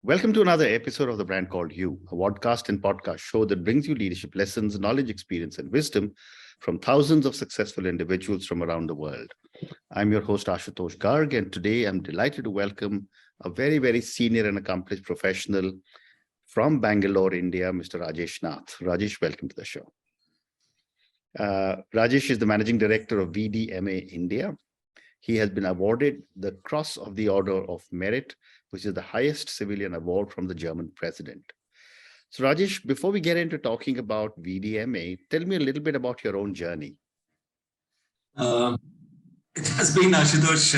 Welcome to another episode of The Brand Called You, a podcast and podcast show that brings you leadership lessons, knowledge, experience, and wisdom from thousands of successful individuals from around the world. I'm your host, Ashutosh Garg, and today I'm delighted to welcome a very, very senior and accomplished professional from Bangalore, India, Mr. Rajesh Nath. Rajesh, welcome to the show. Rajesh is the Managing Director of VDMA India. He has been awarded the Cross of the Order of Merit, which is the highest civilian award from the German president. So Rajesh, before we get into talking about VDMA, tell me a little bit about your own journey. It has been, Ashutosh.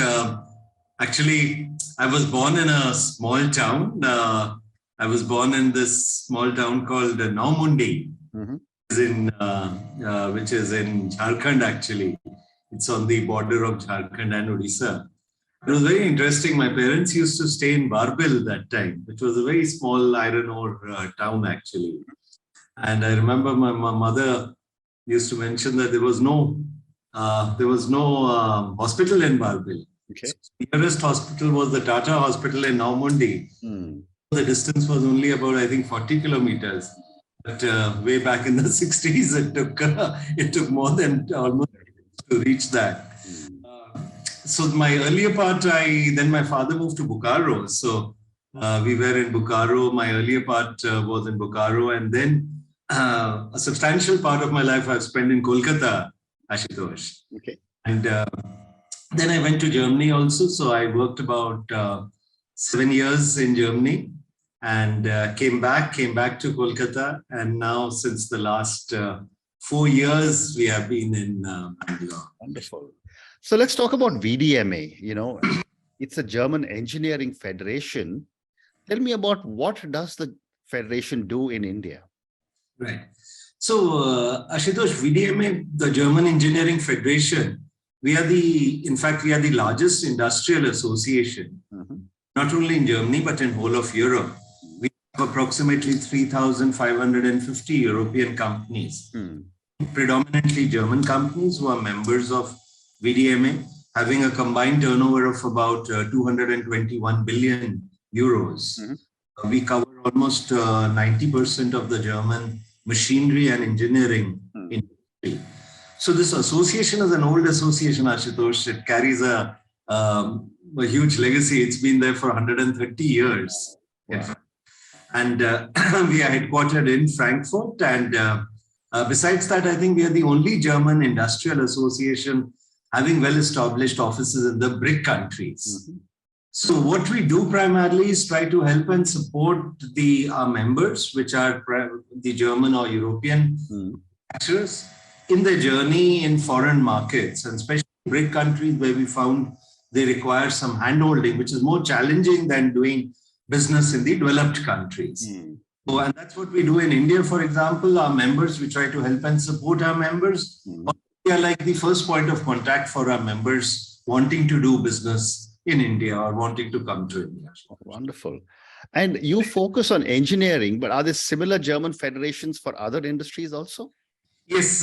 Actually, I was born in a small town. I was born in this small town called Naumundi, which is in Jharkhand, actually. It's on the border of Jharkhand and Odisha. It was very interesting. My parents used to stay in Barbil that time, which was a very small iron ore town, actually. And I remember my mother used to mention that there was no hospital in Barbil. Okay. So the nearest hospital was the Tata Hospital in Naumundi. The distance was only about, I think, 40 kilometers. But way back in the 60s, it took more than almost to reach that. So my earlier part, then my father moved to Bokaro. So we were in Bokaro. My earlier part was in Bokaro. And then a substantial part of my life I've spent in Kolkata, Ashutosh. Okay. And then I went to Germany also. So I worked about 7 years in Germany and came back to Kolkata. And now since the last 4 years, we have been in Bangalore. Wonderful. So let's talk about VDMA. You know, it's a German engineering federation. Tell me about what does the federation do in India? Right. So, Ashutosh, VDMA, the German Engineering Federation, we are the largest industrial association, not only in Germany, but in whole of Europe. We have approximately 3,550 European companies, predominantly German companies who are members of VDMA, having a combined turnover of about 221 billion euros. We cover almost 90% of the German machinery and engineering industry. So this association is an old association, Ashutosh. It carries a huge legacy. It's been there for 130 years. Wow. And we are headquartered in Frankfurt. And besides that, I think we are the only German industrial association having well-established offices in the BRIC countries. So what we do primarily is try to help and support our members, which are the German or European manufacturers, in their journey in foreign markets, and especially BRIC countries where we found they require some handholding, which is more challenging than doing business in the developed countries. So, and that's what we do in India, for example. Our members, we try to help and support our members. We are like the first point of contact for our members wanting to do business in India or wanting to come to India. Wonderful. And you focus on engineering, but are there similar German federations for other industries also? Yes.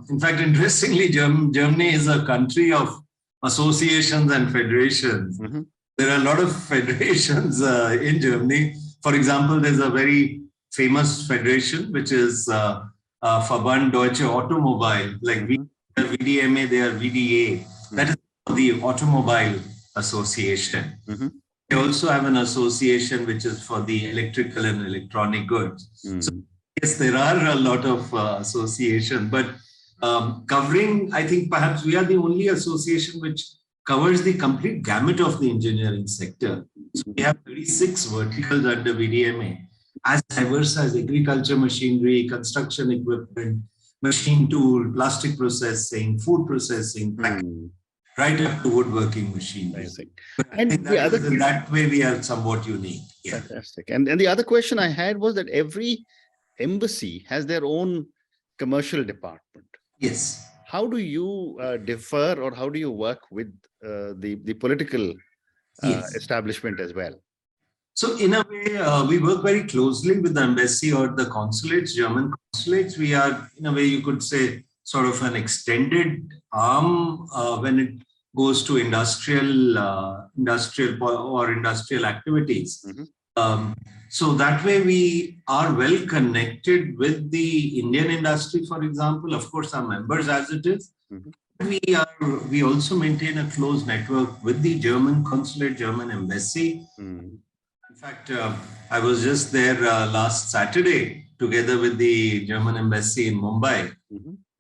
In fact, interestingly, Germany is a country of associations and federations. There are a lot of federations in Germany. For example, there's a very famous federation, which is Verband Deutsche Automobil, like VDMA, they are VDA. That is the Automobile Association. They also have an association which is for the electrical and electronic goods. So yes, there are a lot of associations, but covering, I think perhaps we are the only association which covers the complete gamut of the engineering sector. So we have 36 verticals under VDMA, as diverse as agriculture machinery, construction equipment, machine tool, plastic processing, food processing, right up to woodworking machinery. And in that way, we are somewhat unique. Yeah. Fantastic. And the other question I had was that every embassy has their own commercial department. Yes. How do you differ, or how do you work with the political establishment as well? So in a way, we work very closely with the embassy or the consulates, German consulates. We are, in a way, you could say, sort of an extended arm when it goes to industrial activities. So that way we are well connected with the Indian industry, for example, of course, our members as it is. We also maintain a close network with the German consulate, German embassy. In fact, I was just there last Saturday together with the German embassy in Mumbai.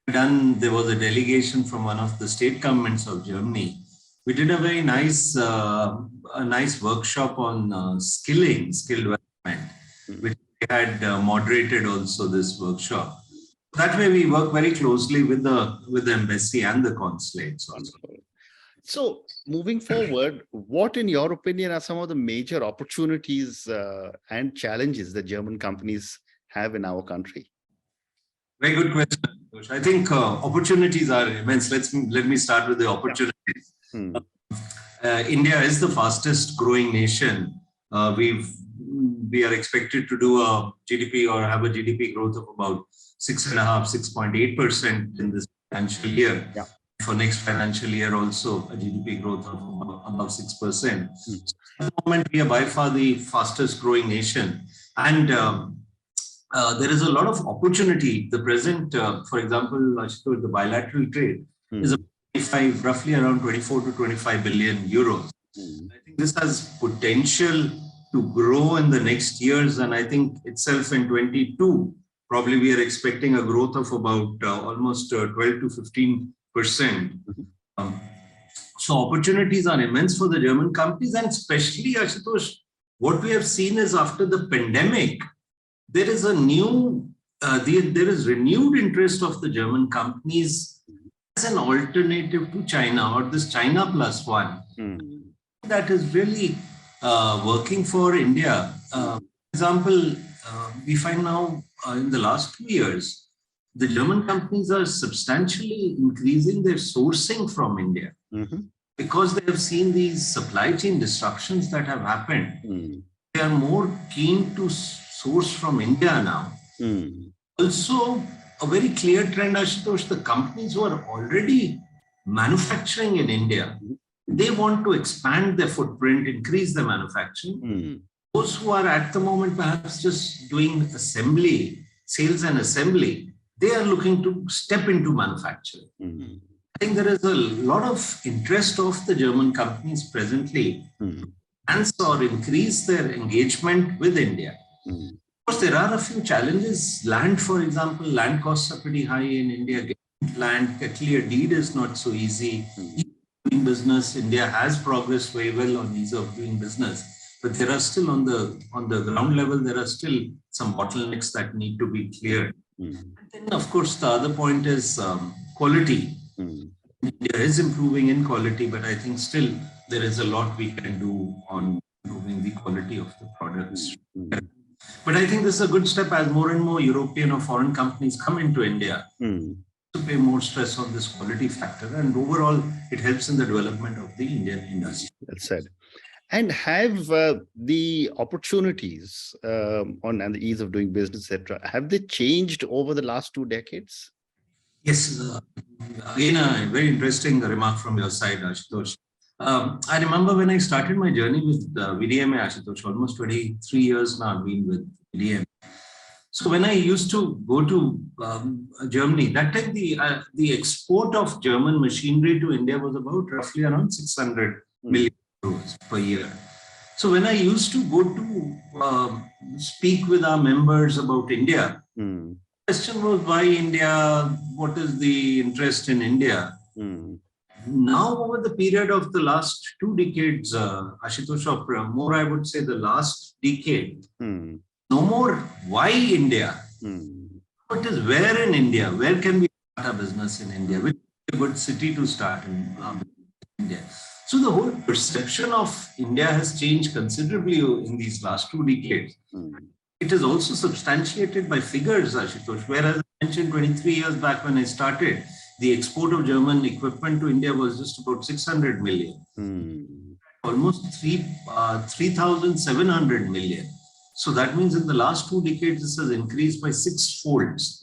There was a delegation from one of the state governments of Germany. We did a very nice workshop on skill development, which we had moderated also this workshop. That way, we work very closely with the embassy and the consulates also. So, moving forward, what, in your opinion, are some of the major opportunities and challenges that German companies have in our country? Very good question. I think opportunities are immense. Let me start with the opportunities. India is the fastest growing nation. We are expected to do a GDP or have a GDP growth of about 6.8% in this financial year. For next financial year also a GDP growth of above 6%. At the moment, we are by far the fastest growing nation. And there is a lot of opportunity. The present, for example, the bilateral trade is roughly around 24 to 25 billion euros. I think this has potential to grow in the next years. And I think itself in 22, probably we are expecting a growth of about almost 12 to 15%. So opportunities are immense for the German companies, and especially, Ashutosh, what we have seen is after the pandemic, there is there is renewed interest of the German companies as an alternative to China, or this China plus one. That is really working for India. For example, we find now in the last 2 years, the German companies are substantially increasing their sourcing from India because they have seen these supply chain disruptions that have happened. They are more keen to source from India now. Also, a very clear trend, Ashutosh, the companies who are already manufacturing in India, they want to expand their footprint, increase their manufacturing. Those who are at the moment perhaps just doing assembly, sales and assembly, they are looking to step into manufacturing. I think there is a lot of interest of the German companies presently and or increase their engagement with India. Of course, there are a few challenges. Land, for example, land costs are pretty high in India. Getting land, a clear deed is not so easy. Doing business, India has progressed very well on ease of doing business, but there are still on the ground level, there are still some bottlenecks that need to be cleared. And then, of course, the other point is quality. India is improving in quality, but I think still there is a lot we can do on improving the quality of the products. But I think this is a good step as more and more European or foreign companies come into India to pay more stress on this quality factor. And overall, it helps in the development of the Indian industry. That's said. And have the opportunities and the ease of doing business, etc., have they changed over the last 2 decades? Yes. Again, a very interesting remark from your side, Ashutosh. I remember when I started my journey with VDMA, Ashutosh, almost 23 years now I've been with VDMA. So when I used to go to Germany, that time the export of German machinery to India was about roughly around 600 million euros per year. So when I used to go to speak with our members about India, the question was why India? What is the interest in India? Now, over the period of the last 2 decades, Ashutosh, more I would say the last decade, no more why India, it is where in India, where can we start a business in India, which is a good city to start in India. So the whole perception of India has changed considerably in these last 2 decades. It is also substantiated by figures, Ashutosh, whereas I mentioned 23 years back when I started, the export of German equipment to India was just about 600 million, almost 3,700 million. So that means in the last 2 decades, this has increased by 6 folds.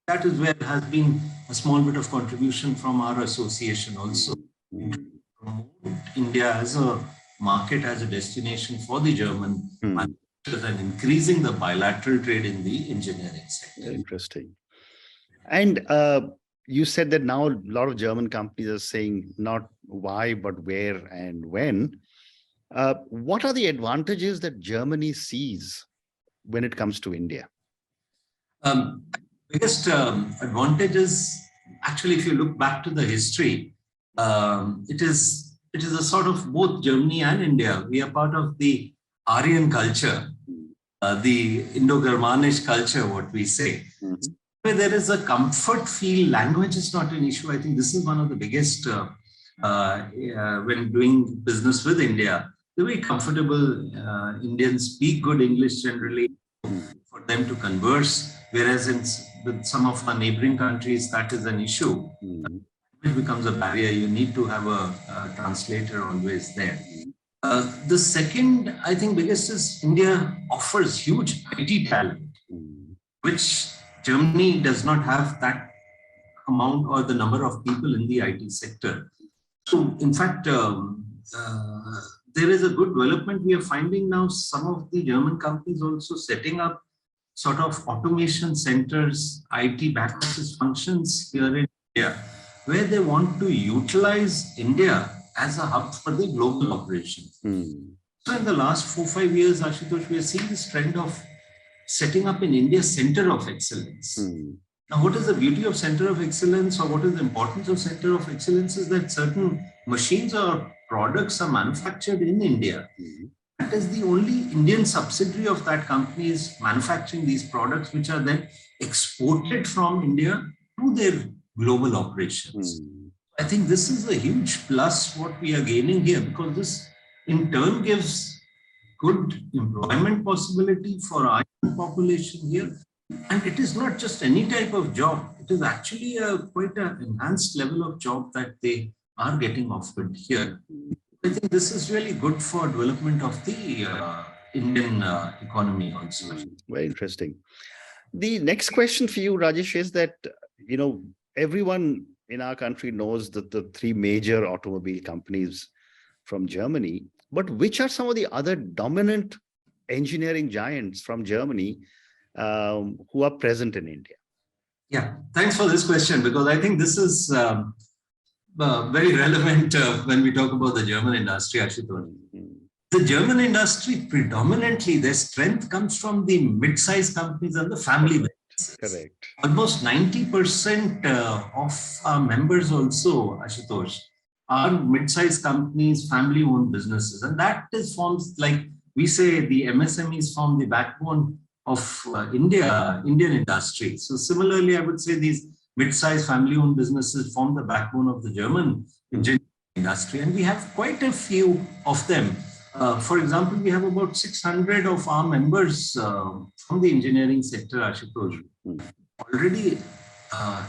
That is where has been a small bit of contribution from our association also. Promote India as a market as a destination for the German manufacturers and increasing the bilateral trade in the engineering sector. Interesting. And you said that now a lot of German companies are saying not why, but where and when. What are the advantages that Germany sees when it comes to India? Biggest advantage is actually, if you look back to the history, it is a sort of both Germany and India. We are part of the Aryan culture, the Indo-Germanic culture, what we say. Where there is a comfort feel, language is not an issue. I think this is one of the biggest when doing business with India. They're very comfortable. Indians speak good English generally for them to converse, whereas with some of our neighboring countries, that is an issue. It becomes a barrier. You need to have a translator always there. The second, I think, biggest is India offers huge IT talent, which Germany does not have that amount or the number of people in the IT sector. So, in fact, there is a good development. We are finding now some of the German companies also setting up sort of automation centers, IT back office functions here in India, where they want to utilize India as a hub for the global operations. So in the last 4-5 years, Ashutosh, we are seeing this trend of setting up in India center of excellence. Now, what is the beauty of center of excellence, or what is the importance of center of excellence, is that certain machines or products are manufactured in India. That is the only Indian subsidiary of that company is manufacturing these products, which are then exported from India to their global operations. I think this is a huge plus what we are gaining here, because this in turn gives good employment possibility for our population here. And it is not just any type of job. It is actually quite an enhanced level of job that they are getting offered here. I think this is really good for development of the Indian economy also. Very interesting. The next question for you, Rajesh, is that, everyone in our country knows that the three major automobile companies from Germany, but which are some of the other dominant engineering giants from Germany who are present in India? Yeah, thanks for this question, because I think this is very relevant when we talk about the German industry, Ashutosh. The German industry, predominantly, their strength comes from the mid-sized companies and the family businesses. Correct. Almost 90% of our members also, Ashutosh, are mid-sized companies, family-owned businesses. And that is forms, like we say, the MSMEs form the backbone of Indian industry. So similarly, I would say these mid-sized family-owned businesses form the backbone of the German engineering industry. And we have quite a few of them. For example, we have about 600 of our members from the engineering sector, Ashutosh, already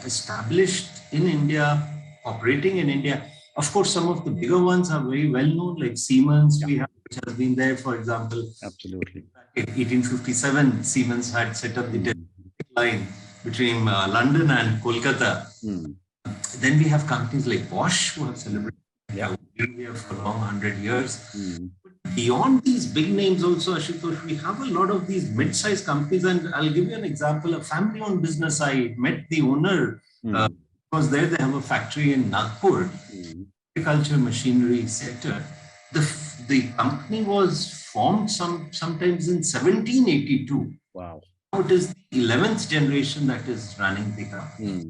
established in India, operating in India. Of course, some of the bigger ones are very well known, like Siemens, we have, which has been there, for example. Absolutely. In 1857, Siemens had set up the line between London and Kolkata. Then we have companies like Bosch, who have celebrated India for a long 100 years. Beyond these big names also, Ashutosh, we have a lot of these mid-sized companies. And I'll give you an example, a family-owned business. I met the owner because there they have a factory in Nagpur, agriculture machinery sector. The company was formed sometimes in 1782. Wow. Now it is the 11th generation that is running the company.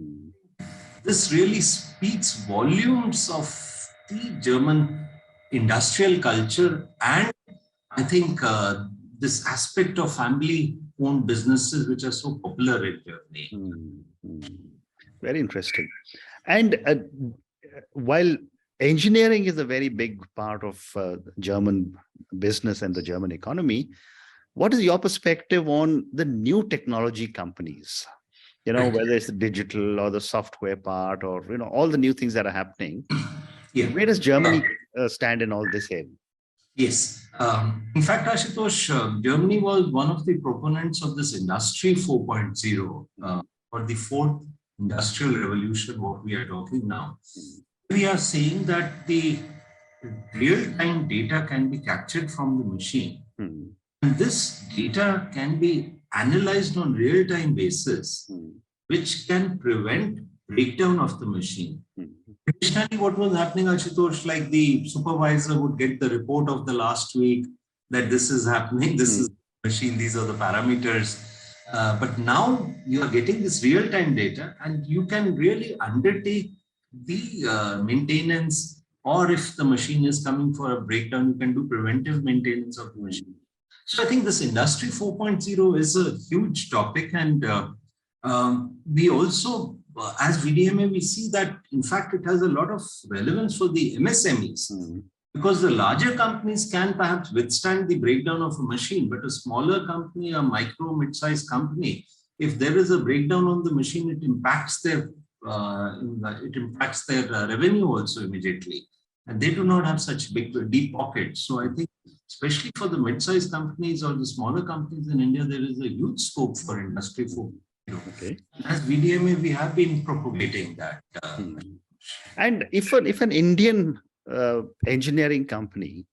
This really speaks volumes of the German industrial culture, and I think this aspect of family-owned businesses, which are so popular in Germany. Very interesting. And while engineering is a very big part of German business and the German economy, what is your perspective on the new technology companies? Whether it's the digital or the software part, or all the new things that are happening. Where does Germany stand in all this area? Yes. In fact, Ashutosh, Germany was one of the proponents of this Industry 4.0, or the fourth industrial revolution, what we are talking now. We are saying that the real-time data can be captured from the machine. Mm. And this data can be analyzed on real-time basis, which can prevent breakdown of the machine. Traditionally, what was happening, Ashutosh, like the supervisor would get the report of the last week that this is happening, this is the machine, these are the parameters. But now you are getting this real-time data and you can really undertake the maintenance, or if the machine is coming for a breakdown, you can do preventive maintenance of the machine. So I think this industry 4.0 is a huge topic, and we also, as VDMA, we see that in fact it has a lot of relevance for the MSMEs, because the larger companies can perhaps withstand the breakdown of a machine, but a smaller company, a micro mid-sized company, if there is a breakdown on the machine, it impacts their revenue also immediately, and they do not have such big deep pockets. So I think, especially for the mid-sized companies or the smaller companies in India, there is a huge scope for Industry 4.0. Okay. As VDMA, we have been propagating that. And if an Indian engineering company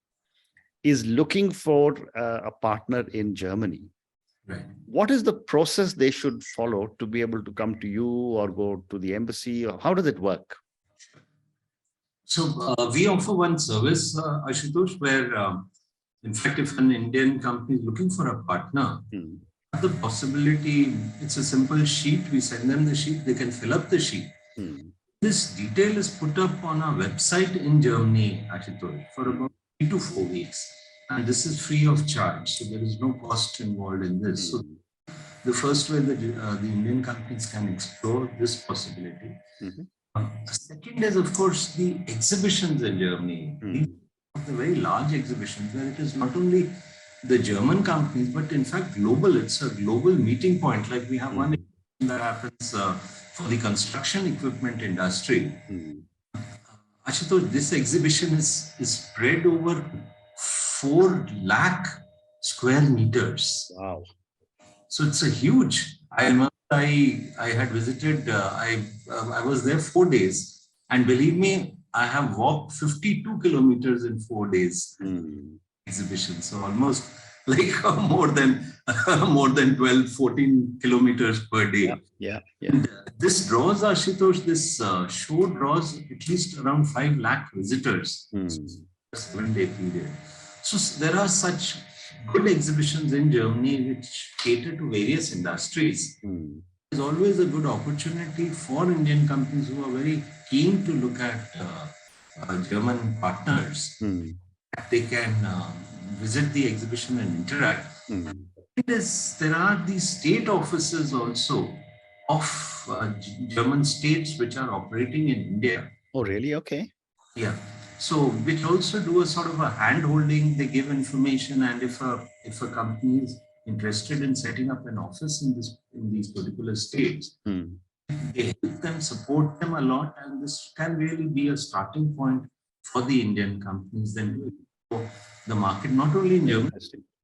is looking for a partner in Germany, right, what is the process they should follow to be able to come to you or go to the embassy, or how does it work? So we offer one service, Ashutosh, where in fact, if an Indian company is looking for a partner, the possibility, it's a simple sheet. We send them the sheet, they can fill up the sheet. This detail is put up on our website in Germany, Ashutosh, for about 3 to 4 weeks. And this is free of charge. So there is no cost involved in this. So the first way that the Indian companies can explore this possibility. Second is, of course, the exhibitions in Germany. These are the very large exhibitions where it is not only the German companies, but in fact global. It's a global meeting point. Like we have one that happens for the construction equipment industry. Ashutosh, this exhibition is spread over 4 lakh square meters. Wow. So it's a huge. I remember I had visited, I was there 4 days, and believe me, I have walked 52 kilometers in 4 days. Exhibition. So almost like more than 12, 14 kilometers per day. Yeah. And, this draws, Ashutosh, this show draws at least around 5 lakh visitors. 7-day period. So there are such good exhibitions in Germany which cater to various industries. It's always a good opportunity for Indian companies who are very keen to look at German partners. They can visit the exhibition and interact. There are these state offices also of German states which are operating in India. Oh, really? Okay. Yeah. So which also do a sort of a hand-holding. They give information, and if a company is interested in setting up an office in these particular states, they help them, support them a lot, and this can really be a starting point for the Indian companies then to explore the market, not only in Germany.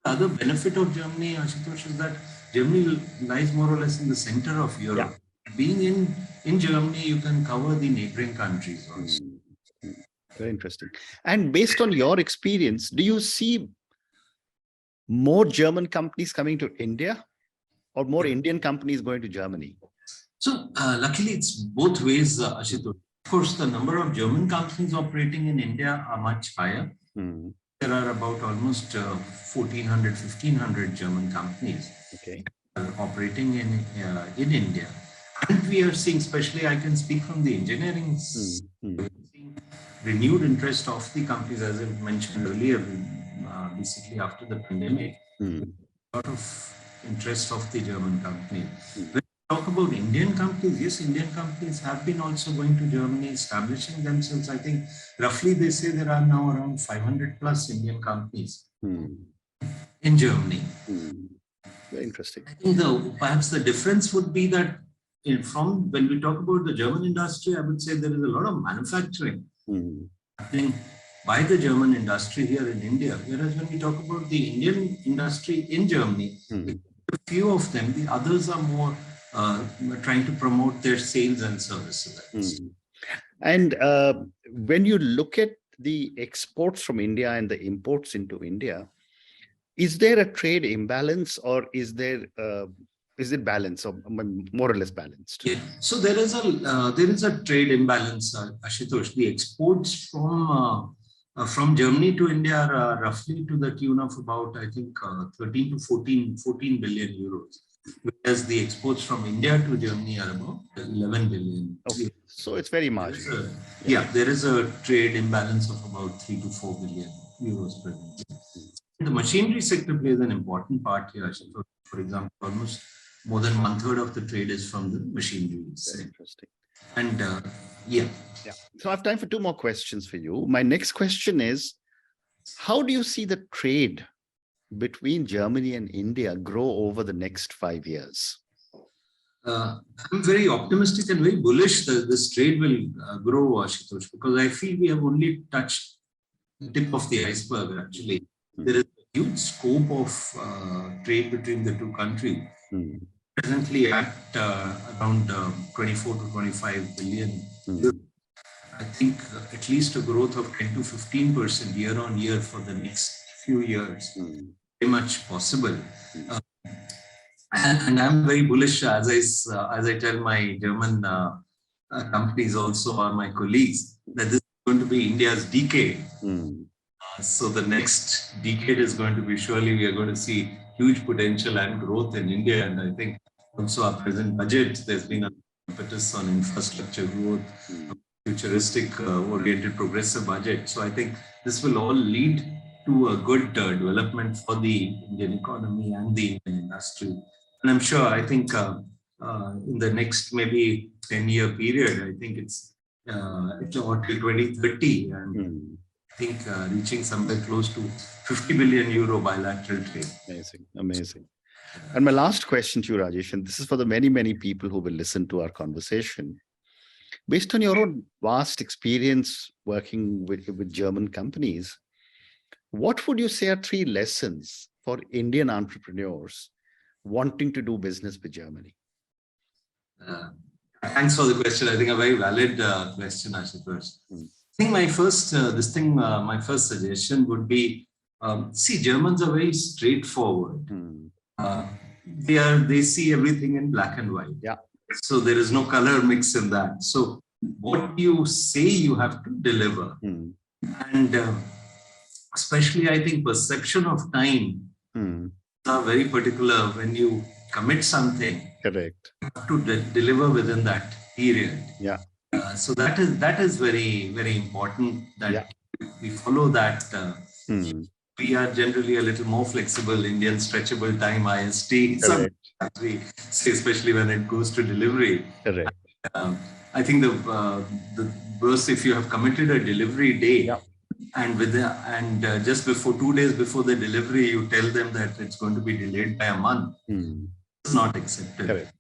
The other benefit of Germany, Ashutosh, is that Germany lies more or less in the center of Europe. Being in Germany, you can cover the neighboring countries also. Very interesting. And based on your experience, do you see more German companies coming to India or more Indian companies going to Germany? So luckily, it's both ways, Ashutosh. Of course, the number of German companies operating in India are much higher. There are about almost 1,400, 1,500 German companies operating in India. And we are seeing, especially I can speak from the engineering, renewed interest of the companies, as I mentioned earlier, basically after the pandemic, a lot of interest of the German company. When we talk about Indian companies, yes, Indian companies have been also going to Germany, establishing themselves. I think roughly they say there are now around 500 plus Indian companies in Germany. Very interesting. I think perhaps the difference would be that from when we talk about the German industry, I would say there is a lot of manufacturing happening by the German industry here in India. Whereas when we talk about the Indian industry in Germany, a few of them, the others are more trying to promote their sales and services. And when you look at the exports from India and the imports into India, is there a trade imbalance, or is it balanced, or more or less balanced? Yeah. So there is a trade imbalance, Ashutosh. The exports from Germany to India are roughly to the tune of about, I think, 13 to 14 billion euros, whereas the exports from India to Germany are about 11 billion. Okay. So it's very marginal. There is a trade imbalance of about 3 to 4 billion euros per year. The machinery sector plays an important part here. For example, almost more than 1/3 of the trade is from the machinery sector. Interesting. And So I have time for two more questions for you. My next question is, how do you see the trade between Germany and India grow over the next 5 years? I'm very optimistic and very bullish that this trade will grow, Ashutosh, because I feel we have only touched the tip of the iceberg, actually. There is a huge scope of trade between the two countries. Presently at around 24 to 25 billion. I think at least a growth of 10 to 15% year on year for the next few years, very much possible. And I'm very bullish, as I tell my German companies also, or my colleagues, that this is going to be India's decade. So the next decade is going to be, surely we are going to see huge potential and growth in India. And I think also our present budget, there's been a impetus on infrastructure growth, futuristic oriented progressive budget. So I think this will all lead to a good development for the Indian economy and the Indian industry. And I'm sure, I think in the next maybe 10-year period, I think it's till 2030. And I think reaching somewhere close to 50 billion euro bilateral trade. Amazing, amazing. And my last question to you, Rajesh, and this is for the many, many people who will listen to our conversation. Based on your own vast experience working with German companies, what would you say are 3 lessons for Indian entrepreneurs wanting to do business with Germany? Thanks for the question. I think a very valid question, Ashutosh. I think my first suggestion would be, see, Germans are very straightforward. They see everything in black and white. Yeah. So there is no color mix in that. So what you say, you have to deliver. And especially, I think, perception of time are very particular. When you commit something, correct, you have to deliver within that period. Yeah. So that is very, very important that we follow that. We are generally a little more flexible, Indian stretchable time, IST. We say, especially when it goes to delivery. Correct. I think the verse, if you have committed a delivery day, and just before 2 days before the delivery, you tell them that it's going to be delayed by a month. It's not accepted. Correct.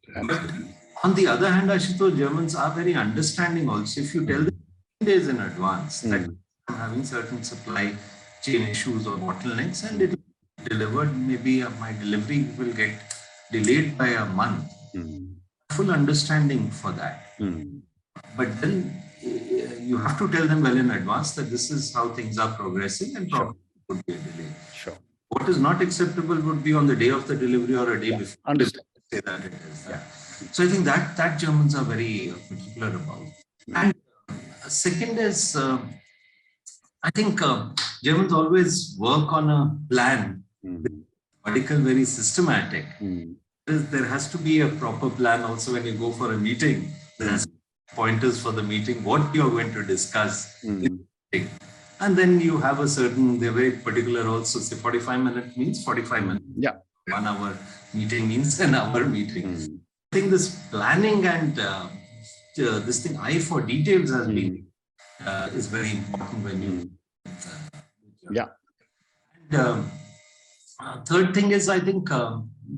On the other hand, Ashutosh, Germans are very understanding also. If you tell them 10 days in advance that I'm having certain supply chain issues or bottlenecks, and it will be delivered, maybe my delivery will get delayed by a month. Full understanding for that. But then you have to tell them well in advance that this is how things are progressing, and probably would be a delay. Sure. What is not acceptable would be on the day of the delivery or a day before. Understand. Say that it is. So I think that Germans are very particular about. And second is, I think Germans always work on a plan, very systematic. There has to be a proper plan also when you go for a meeting. There has to be pointers for the meeting, what you're going to discuss. And then you have they're very particular also. Say 45 minutes means 45 minutes. 1 hour meeting means an hour meeting. I think this planning and this thing, eye for details has been is very important when you. And, third thing is, I think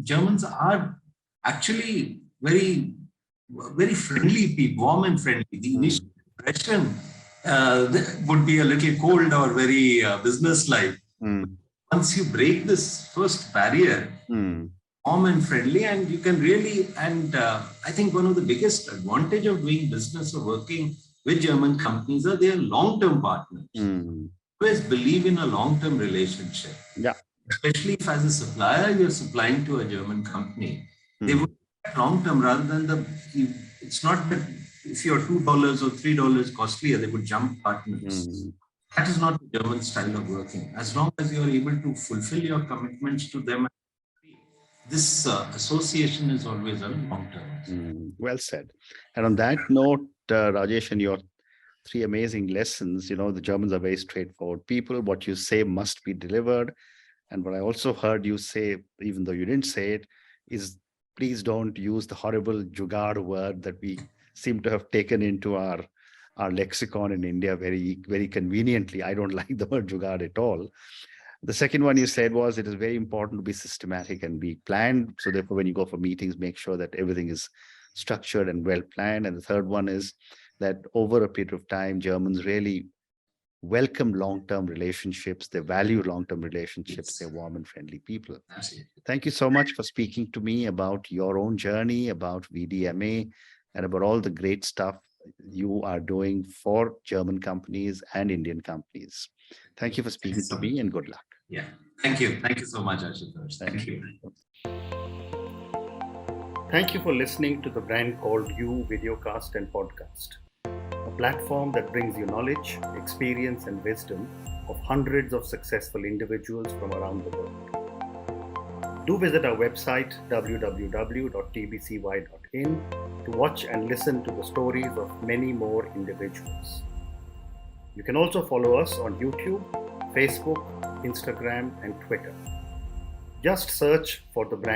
Germans are actually very, very friendly people, warm and friendly. The initial impression would be a little cold or very business-like. Once you break this first barrier, warm and friendly, and you can really, and I think one of the biggest advantage of doing business or working with German companies are they are long-term partners. Always believe in a long-term relationship. Yeah. Especially if as a supplier, you're supplying to a German company. They would long-term rather than it's not that if you're $2 or $3 costlier, they would jump partners. That is not the German style of working. As long as you're able to fulfill your commitments to them, this association is always a long-term. Well said. And on that note, Rajesh, and your 3 amazing lessons, the Germans are very straightforward people. What you say must be delivered. And what I also heard you say, even though you didn't say it, is please don't use the horrible jugaad word that we seem to have taken into our lexicon in India very, very conveniently. I don't like the word jugaad at all. The second one you said was it is very important to be systematic and be planned. So therefore, when you go for meetings, make sure that everything is structured and well planned. And the third one is that over a period of time, Germans really welcome long-term relationships. They value long-term relationships. They're warm and friendly people. Thank you so much for speaking to me about your own journey, about VDMA, and about all the great stuff you are doing for German companies and Indian companies. Thank you for speaking to me, and good luck. Yeah. Thank you. Thank you so much, Ashutosh. Thank you. Thank you for listening to the Brand Called You videocast and podcast, a platform that brings you knowledge, experience, and wisdom of hundreds of successful individuals from around the world. Do visit our website www.tbcy.in to watch and listen to the stories of many more individuals. You can also follow us on YouTube, Facebook, Instagram, and Twitter. Just search for the brand